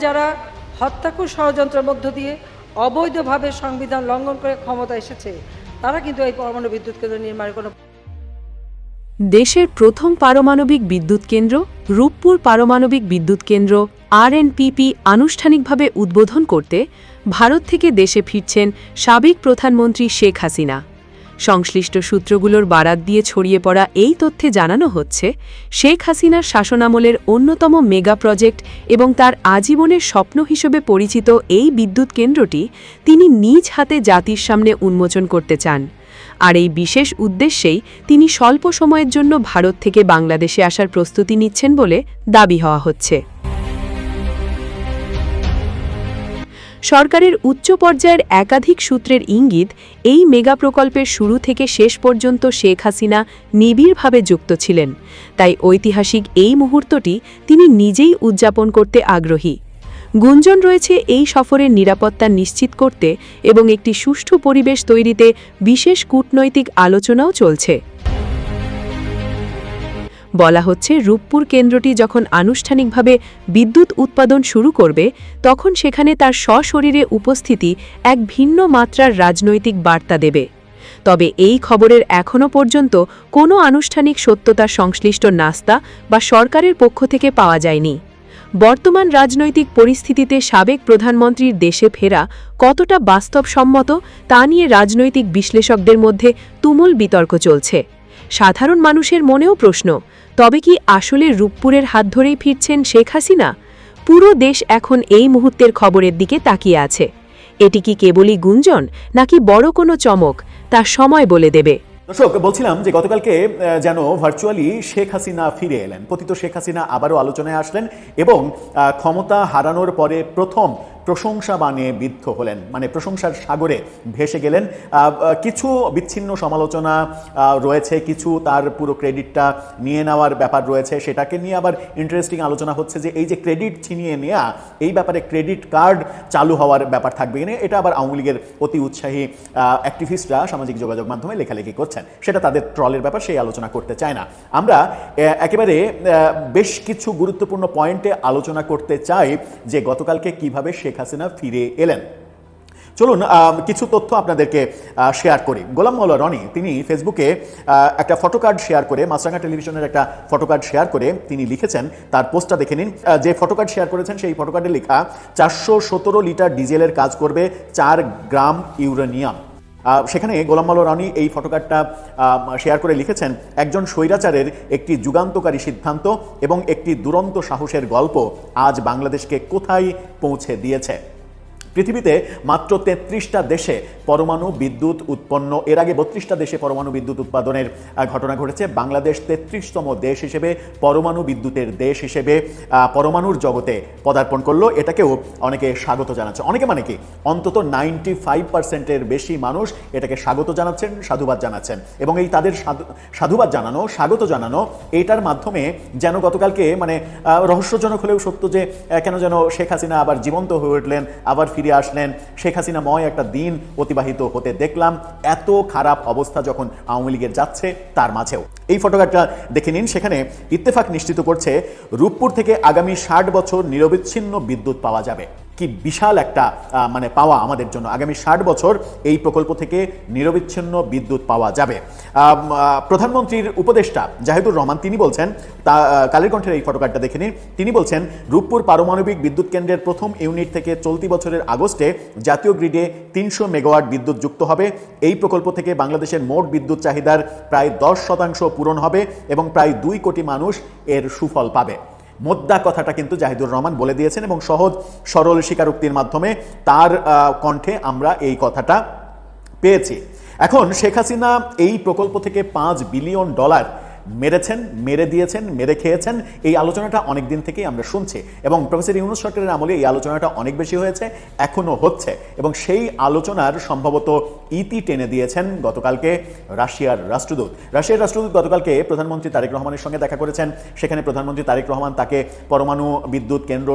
যারা হত্যাকুর ষড়যন্ত্রের মধ্য দিয়ে অবৈধভাবে সংবিধান লঙ্ঘন করে ক্ষমতা এসেছে, তারা কিন্তু এই পরমাণু বিদ্যুৎ কেন্দ্র নির্মাণের কোনো দেশের প্রথম পারমাণবিক বিদ্যুৎ কেন্দ্র রূপপুর পারমাণবিক বিদ্যুৎ কেন্দ্র আরএনপিপি আনুষ্ঠানিকভাবে উদ্বোধন করতে ভারত থেকে দেশে ফিরছেন সাবেক প্রধানমন্ত্রী শেখ হাসিনা। সংশ্লিষ্ট সূত্রগুলোর বারাত দিয়ে ছড়িয়ে পড়া এই তথ্যে জানানো হচ্ছে, শেখ হাসিনার শাসনামলের অন্যতম মেগা প্রজেক্ট এবং তার আজীবনের স্বপ্ন হিসেবে পরিচিত এই বিদ্যুৎ কেন্দ্রটি তিনি নিজ হাতে জাতির সামনে উন্মোচন করতে চান। আর এই বিশেষ উদ্দেশ্যেই তিনি স্বল্প সময়ের জন্য ভারত থেকে বাংলাদেশে আসার প্রস্তুতি নিচ্ছেন বলে দাবি হওয়া হচ্ছে। সরকারের উচ্চ পর্যায়ের একাধিক সূত্রের ইঙ্গিত, এই মেগা প্রকল্পের শুরু থেকে শেষ পর্যন্ত শেখ হাসিনা নিবিড়ভাবে যুক্ত ছিলেন। তাই ঐতিহাসিক এই মুহূর্তটি তিনি নিজেই উদযাপন করতে আগ্রহী। গুঞ্জন রয়েছে এই সফরের নিরাপত্তা নিশ্চিত করতে এবং একটি সুষ্ঠু পরিবেশ তৈরিতে বিশেষ কূটনৈতিক আলোচনাও চলছে। বলা হচ্ছে, রূপপুর কেন্দ্রটি যখন আনুষ্ঠানিকভাবে বিদ্যুৎ উৎপাদন শুরু করবে, তখন সেখানে তার সশরীরে উপস্থিতি এক ভিন্ন মাত্রার রাজনৈতিক বার্তা দেবে। তবে এই খবরের এখনও পর্যন্ত কোনো আনুষ্ঠানিক সত্যতা সংশ্লিষ্ট নাস্তা বা সরকারের পক্ষ থেকে পাওয়া যায়নি। বর্তমান রাজনৈতিক পরিস্থিতিতে সাবেক প্রধানমন্ত্রীর দেশে ফেরা কতটা বাস্তবসম্মত তা নিয়ে রাজনৈতিক বিশ্লেষকদের মধ্যে তুমুল বিতর্ক চলছে। সাধারণ মানুষের মনেও প্রশ্ন, তবে কি আসলে রূপপুরের হাত ধরেই ফিরছেন শেখ হাসিনা? পুরো দেশ এখন এই মুহূর্তের খবরের দিকে তাকিয়ে আছে। এটি কি কেবলই গুঞ্জন, নাকি বড় কোনো চমক, তা সময় বলে দেবে। দর্শক, বলছিলাম যে গতকালকে যেন ভার্চুয়ালি শেখ হাসিনা ফিরে এলেন। পতিত শেখ হাসিনা আবারও আলোচনায় আসলেন এবং ক্ষমতা হারানোর পরে প্রথম প্রশংসা বানে বিদ্ধ হলেন, মানে প্রশংসার সাগরে ভেসে গেলেন। কিছু বিচ্ছিন্ন সমালোচনা রয়েছে, কিছু তার পুরো ক্রেডিটটা নিয়ে নেওয়ার ব্যাপার রয়েছে। সেটাকে নিয়ে আবার ইন্টারেস্টিং আলোচনা হচ্ছে যে এই যে ক্রেডিট ছিনিয়ে নেওয়া, এই ব্যাপারে ক্রেডিট কার্ড চালু হওয়ার ব্যাপার থাকবে কিনা। এটা আবার আওয়ামী লীগের অতি উৎসাহী অ্যাক্টিভিস্টরা সামাজিক যোগাযোগ মাধ্যমে লেখালেখি করছেন। সেটা তাদের ট্রলের ব্যাপার, সেই আলোচনা করতে চায় না। আমরা একেবারে বেশ কিছু গুরুত্বপূর্ণ পয়েন্টে আলোচনা করতে চাই যে গতকালকে কিভাবে শেখ হাসিনা ফিরে এলেন। চলুন কিছু তথ্য আপনাদেরকে শেয়ার করি। গোলাম মাওলা রনি তিনি ফেসবুকে একটা ফটোকার্ড শেয়ার করে, মাছরাঙা টেলিভিশনের একটা ফটোকার্ড শেয়ার করে তিনি লিখেছেন, তার পোস্টটা দেখে নিন। যে ফটোকার্ড শেয়ার করেছেন সেই ফটোকার্ডে লেখা 417 লিটার ডিজেলের কাজ করবে 4 গ্রাম ইউরেনিয়াম। সেখানে গোলাম মাওলা রনি এই ফটোকার্ডটা শেয়ার করে লিখেছেন, একজন স্বৈরাচারের একটি যুগান্তকারী সিদ্ধান্ত এবং একটি দুরন্ত সাহসের গল্প আজ বাংলাদেশকে কোথায় পৌঁছে দিয়েছে। পৃথিবীতে মাত্র 33টা দেশে পরমাণু বিদ্যুৎ উৎপন্ন, এর আগে 32টা দেশে পরমাণু বিদ্যুৎ উৎপাদনের ঘটনা ঘটেছে। বাংলাদেশ 33তম দেশ হিসেবে, পরমাণু বিদ্যুতের দেশ হিসেবে পরমাণুর জগতে পদার্পণ করলো। এটাকেও অনেকে স্বাগত জানাচ্ছে। অনেকে মানে কি, অন্তত 95%-এর বেশি মানুষ এটাকে স্বাগত জানাচ্ছেন, সাধুবাদ জানাচ্ছেন। এবং এই তাদের সাধুবাদ জানানো, স্বাগত জানানো, এইটার মাধ্যমে যেন গতকালকে মানে রহস্যজনক হলেও সত্য যে কেন যেন শেখ হাসিনা আবার জীবন্ত হয়ে উঠলেন, আবার ফিরে আসলেন। শেখ হাসিনাময় একটা দিন অতিবাহিত হতে দেখলাম, এত খারাপ অবস্থা যখন আওয়ামী লীগের যাচ্ছে তার মাঝেও। এই ফটোগ্রাফটা দেখে নিন। সেখানে ইত্তেফাক নিশ্চিত করছে রূপপুর থেকে আগামী 60 বছর নিরবিচ্ছিন্ন বিদ্যুৎ পাওয়া যাবে। কি বিশাল একটা মানে পাওয়া আমাদের জন্য। আগামী 60 বছর এই প্রকল্প থেকে নিরবিচ্ছিন্ন বিদ্যুৎ পাওয়া যাবে। প্রধানমন্ত্রীর উপদেষ্টা জাহিদুর রহমান তিনি বলছেন, কালের কণ্ঠের এই ফটোকার্ডটা দেখে নিন, তিনি বলছেন রূপপুর পারমাণবিক বিদ্যুৎ কেন্দ্রের প্রথম ইউনিট থেকে চলতি বছরের আগস্টে জাতীয় গ্রিডে 300 মেগাওয়াট বিদ্যুৎ যুক্ত হবে। এই প্রকল্প থেকে বাংলাদেশের মোট বিদ্যুৎ চাহিদার প্রায় 10% পূরণ হবে এবং প্রায় 2 কোটি মানুষ এর সুফল পাবে। মোদ্দা কথাটা কিন্তু জাহিদুর রহমান বলে দিয়েছেন এবং সহজ সরল স্বীকারোক্তির মাধ্যমে তার কণ্ঠে আমরা এই কথাটা পেয়েছি। এখন শেখ হাসিনা এই প্রকল্প থেকে $5 বিলিয়ন মেরেছেন, মেরে দিয়েছেন, মেরে খেয়েছেন। এই আলোচনাটা অনেক দিন থেকেই আমরা শুনছি এবং প্রফেসর ইউনূস সরকারের আমলে এই আলোচনাটা অনেক বেশি হয়েছে, এখনও হচ্ছে। এবং সেই আলোচনার সম্ভবত ইতি টেনে দিয়েছেন গতকালকে রাশিয়ার রাষ্ট্রদূত। গতকালকে প্রধানমন্ত্রী তারেক রহমানের সঙ্গে দেখা করেছেন। সেখানে প্রধানমন্ত্রী তারেক রহমান তাকে পরমাণু বিদ্যুৎ কেন্দ্র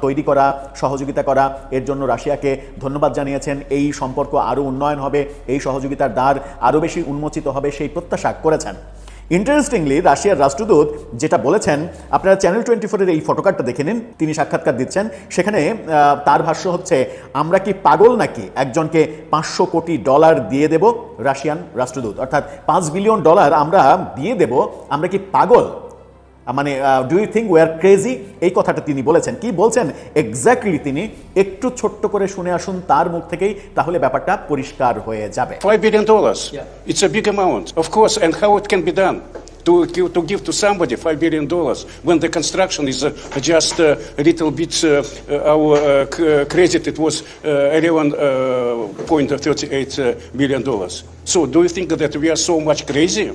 তৈরি করা, সহযোগিতা করা, এর জন্য রাশিয়াকে ধন্যবাদ জানিয়েছেন। এই সম্পর্ক আরও উন্নয়ন হবে, এই সহযোগিতার দ্বার আরও বেশি উন্মোচিত হবে, সেই প্রত্যাশা করেছেন। ইন্টারেস্টিংলি রাশিয়ার রাষ্ট্রদূত যেটা বলেছেন, আপনারা চ্যানেল 24-এর এই ফটোকার্ডটা দেখে নিন, তিনি সাক্ষাৎকার দিচ্ছেন। সেখানে তার ভাষ্য হচ্ছে, আমরা কি পাগল নাকি একজনকে $500 কোটি দিয়ে দেব? রাশিয়ান রাষ্ট্রদূত, অর্থাৎ $5 বিলিয়ন আমরা দিয়ে দেব, আমরা কি পাগল? মানে do you think we are crazy? এই কথাটা তিনি বলেছেন। কি বলছেন এক্স্যাক্টলি তিনি একটু ছোট্ট করে শুনে আসুন তার মুখ থেকেই, তাহলে ব্যাপারটা পরিষ্কার হয়ে যাবে। $5 billion. It's a big amount, of course. And how it can be done? To give to somebody $5 billion when the construction is just a little bit our credit, it was $11.38 billion. So do you think that we are so much crazy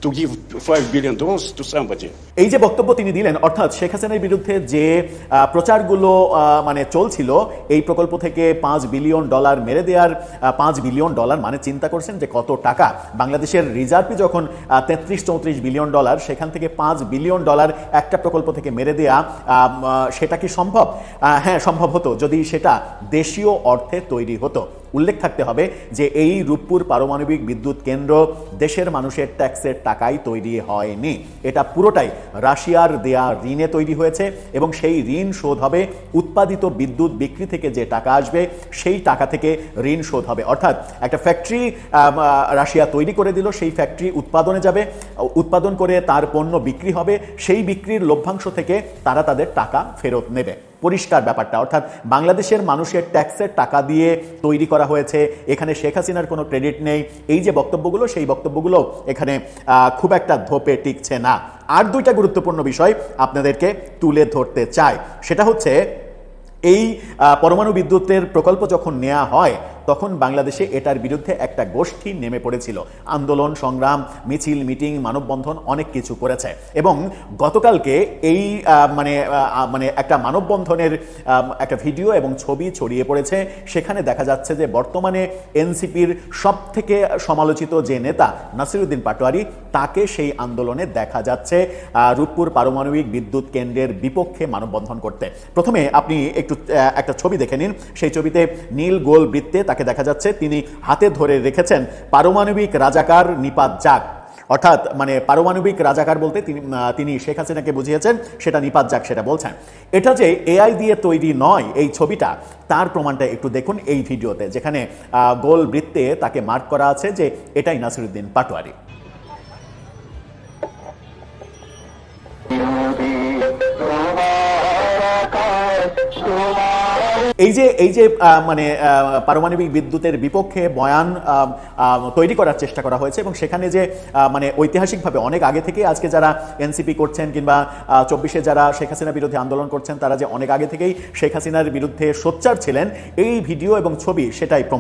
to give $5 billion to somebody? এই যে বক্তব্য তিনি দিলেন, অর্থাৎ শেখ হাসিনার বিরুদ্ধে যে প্রচারগুলো মানে চলছিল, এই প্রকল্প থেকে $5 বিলিয়ন মেরে দেওয়ার, $5 বিলিয়ন মানে চিন্তা করছেন যে কত টাকা। বাংলাদেশের রিজার্ভই যখন 33-34 বিলিয়ন, সেখান থেকে $5 বিলিয়ন একটা প্রকল্প থেকে মেরে দেয়া, সেটা কি সম্ভব? হ্যাঁ, সম্ভব হতো যদি সেটা দেশীয় অর্থে তৈরি হতো। উল্লেখ থাকতে হবে যে এই রূপপুর পারমাণবিক বিদ্যুৎ কেন্দ্র দেশের মানুষের ট্যাক্সের টাকায় তৈরি হয়নি, এটা পুরোটাই রাশিয়ার দেয়া ঋণে তৈরি হয়েছে, এবং সেই ঋণ শোধ হবে উৎপাদিত বিদ্যুৎ বিক্রি থেকে যে টাকা আসবে সেই টাকা থেকে ঋণ শোধ হবে। অর্থাৎ একটা ফ্যাক্টরি রাশিয়া তৈরি করে দিল, সেই ফ্যাক্টরি উৎপাদনে যাবে, উৎপাদন করে তার পণ্য বিক্রি হবে, সেই বিক্রির লভ্যাংশ থেকে তারা তাদের টাকা ফেরত নেবে। পরিষ্কার ব্যাপারটা, অর্থাৎ বাংলাদেশের মানুষের ট্যাক্সের টাকা দিয়ে তৈরি করা হয়েছে, এখানে শেখ হাসিনার কোনো ক্রেডিট নেই। এই যে বক্তব্যগুলো, সেই বক্তব্যগুলো এখানে খুব একটা ধোপে টিকছে না। আর দুইটা গুরুত্বপূর্ণ বিষয় আপনাদেরকে তুলে ধরতে চাই, সেটা হচ্ছে এই পরমাণু বিদ্যুতের প্রকল্প যখন নেওয়া হয় তখন বাংলাদেশে এটার বিরুদ্ধে একটা গোষ্ঠী নেমে পড়েছিল, আন্দোলন সংগ্রাম, মিছিল, মিটিং, মানববন্ধন, অনেক কিছু করেছে। এবং গতকালকে এই মানে একটা মানববন্ধনের একটা ভিডিও এবং ছবি ছড়িয়ে পড়েছে। সেখানে দেখা যাচ্ছে যে বর্তমানে এনসিপির সবথেকে সমালোচিত যে নেতা নাসিরউদ্দিন পাটোয়ারি, তাকে সেই আন্দোলনে দেখা যাচ্ছে রূপপুর পারমাণবিক বিদ্যুৎ কেন্দ্রের বিপক্ষে মানববন্ধন করতে। প্রথমে আপনি একটা ছবি দেখে নিন। সেই ছবিতে নীল গোল বৃত্তে তাকে দেখা যাচ্ছে, তিনি হাতে ধরে রেখেছেন পারমাণবিক রাজাকার নিপাত যাক। অর্থাৎ মানে পারমাণবিক রাজাকার বলতে তিনি শেখ হাসিনাকে বুঝিয়েছেন, সেটা নিপাত যাক সেটা বলছেন। এটা যে এআই দিয়ে তৈরি নয় এই ছবিটা, তার প্রমাণটা একটু দেখুন এই ভিডিওতে, যেখানে গোল বৃত্তে তাকে মার্ক করা আছে যে এটাই নাসিরউদ্দিন পাটোয়ারি। এই যে মানে পারমাণবিক বিদ্যুতের বিপক্ষে বয়ান তৈরি করার চেষ্টা করা হয়েছে, এবং সেখানে যে মানে ঐতিহাসিকভাবে অনেক আগে থেকে আজকে যারা এনসিপি করছেন কিংবা 24-এ যারা শেখ হাসিনার বিরুদ্ধে আন্দোলন করছেন, তারা যে অনেক আগে থেকেই শেখ হাসিনার বিরুদ্ধে সোচ্চার ছিলেন, এই ভিডিও এবং ছবি সেটাই প্রমাণ।